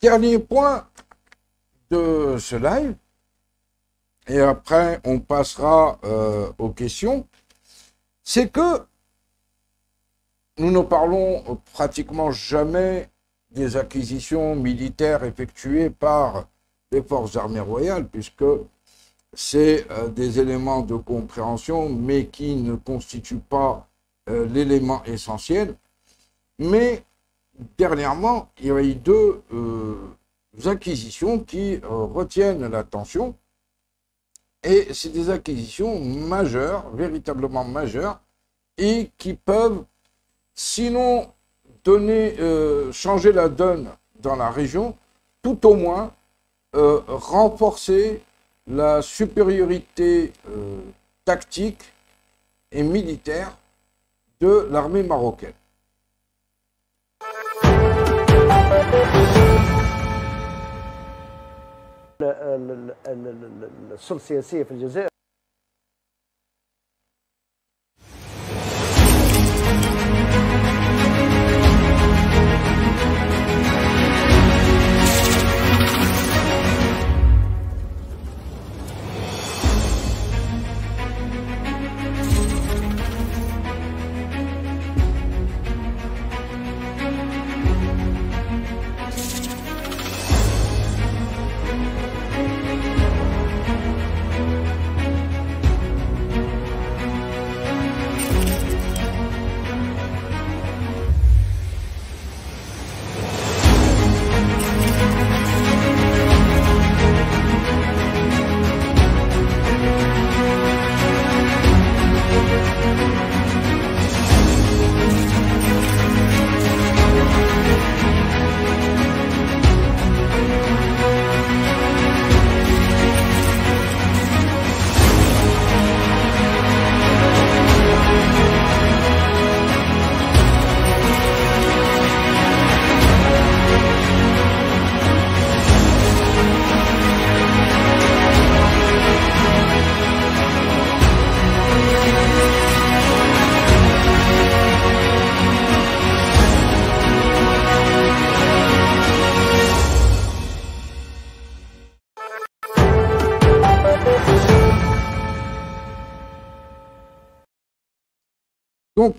Dernier point de ce live, et après on passera aux questions, c'est que nous ne parlons pratiquement jamais des acquisitions militaires effectuées par les forces armées royales, puisque c'est des éléments de compréhension, mais qui ne constituent pas l'élément essentiel. Mais dernièrement, il y a eu deux acquisitions qui retiennent l'attention, et c'est des acquisitions majeures, véritablement majeures, et qui peuvent, sinon donner, changer la donne dans la région, tout au moins renforcer la supériorité tactique et militaire de l'armée marocaine. السلطة السياسية في الجزائر Donc,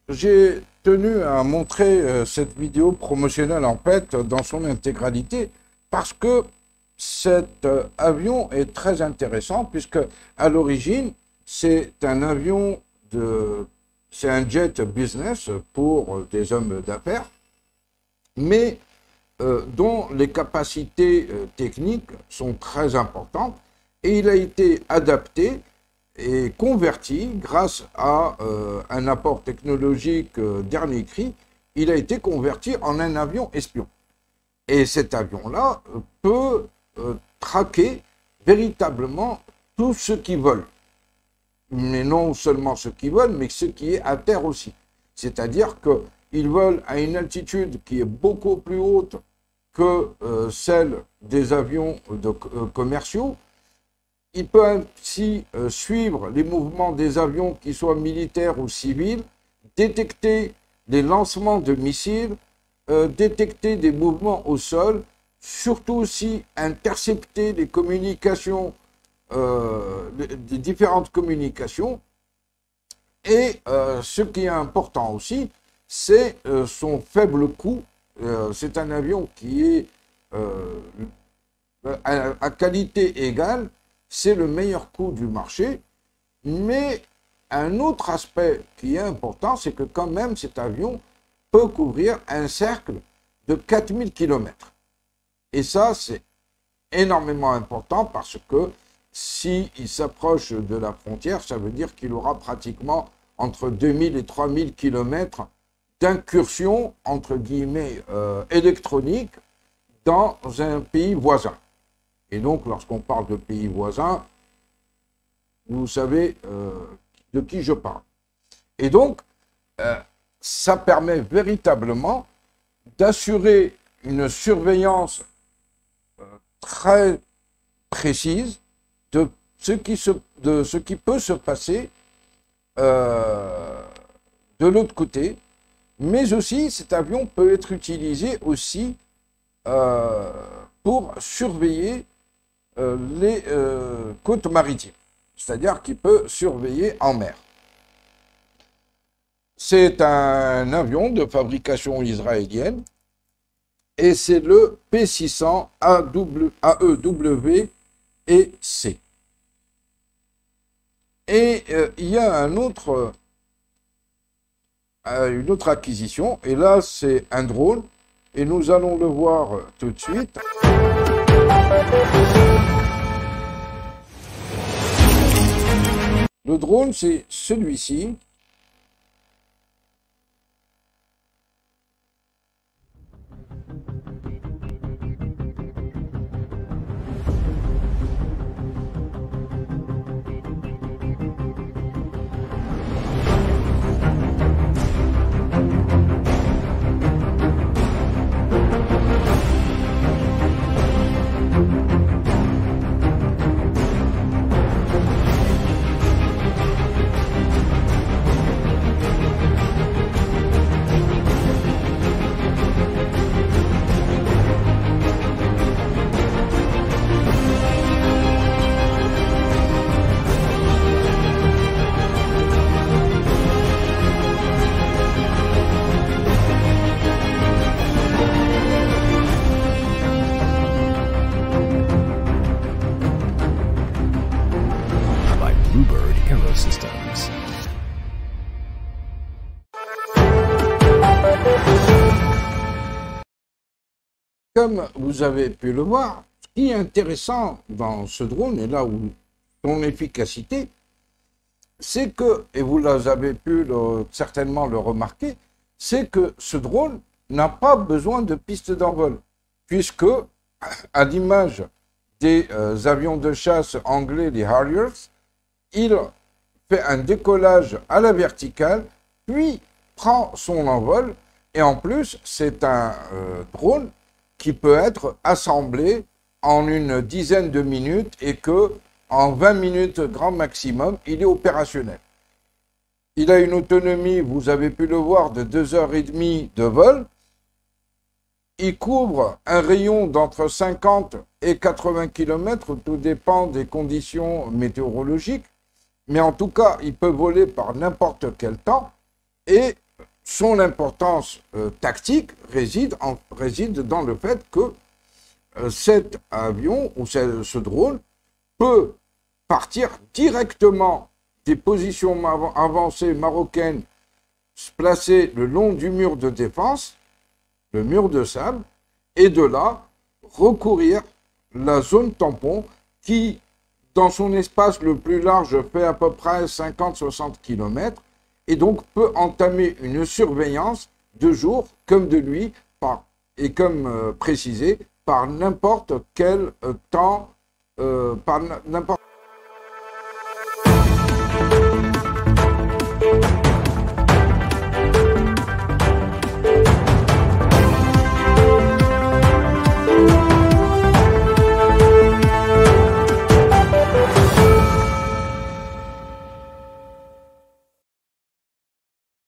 j'ai tenu à montrer cette vidéo promotionnelle en fait dans son intégralité parce que cet avion est très intéressant puisque à l'origine c'est un avion c'est un jet business pour des hommes d'affaires, mais dont les capacités techniques sont très importantes et il a été adapté et converti grâce à un apport technologique dernier cri, il a été converti en un avion espion. Et cet avion-là peut traquer véritablement tout ce qui vole. Mais non seulement ce qui vole, mais ce qui est à terre aussi. C'est-à-dire qu'il vole à une altitude qui est beaucoup plus haute que celle des avions commerciaux. Il peut ainsi suivre les mouvements des avions, qu'ils soient militaires ou civils, détecter les lancements de missiles, détecter des mouvements au sol, surtout aussi intercepter les communications, des différentes communications. Et ce qui est important aussi, c'est son faible coût. C'est un avion qui est à qualité égale. C'est le meilleur coût du marché, mais un autre aspect qui est important, c'est que quand même cet avion peut couvrir un cercle de 4000 km. Et ça, c'est énormément important parce que s'il s'approche de la frontière, ça veut dire qu'il aura pratiquement entre 2000 et 3000 km d'incursion, entre guillemets, électronique dans un pays voisin. Et donc, lorsqu'on parle de pays voisins, vous savez de qui je parle. Et donc, ça permet véritablement d'assurer une surveillance très précise de ce qui peut se passer de l'autre côté, mais aussi cet avion peut être utilisé aussi pour surveiller les côtes maritimes, c'est-à-dire qu'il peut surveiller en mer. C'est un avion de fabrication israélienne et c'est le P600 AEW et C. Et il y a une autre acquisition, et là c'est un drone, et nous allons le voir tout de suite. Le drone, c'est celui-ci. Bluebird Aerosystems. Comme vous avez pu le voir, ce qui est intéressant dans ce drone, et là où son efficacité, c'est que, et vous avez pu certainement le remarquer, c'est que ce drone n'a pas besoin de piste d'envol, puisque, à l'image des avions de chasse anglais, les Harriers, il fait un décollage à la verticale, puis prend son envol, et en plus, c'est un drone qui peut être assemblé en une dizaine de minutes et que, en 20 minutes grand maximum, il est opérationnel. Il a une autonomie, vous avez pu le voir, de 2h30 de vol. Il couvre un rayon d'entre 50 et 80 km, tout dépend des conditions météorologiques. Mais en tout cas, il peut voler par n'importe quel temps et son importance tactique réside dans le fait que cet avion ou ce drone peut partir directement des positions avancées marocaines placées le long du mur de défense, le mur de sable, et de là recourir la zone tampon qui, dans son espace le plus large, fait à peu près 50-60 km, et donc peut entamer une surveillance de jour comme de nuit, et comme précisé, par n'importe quel temps, par n'importe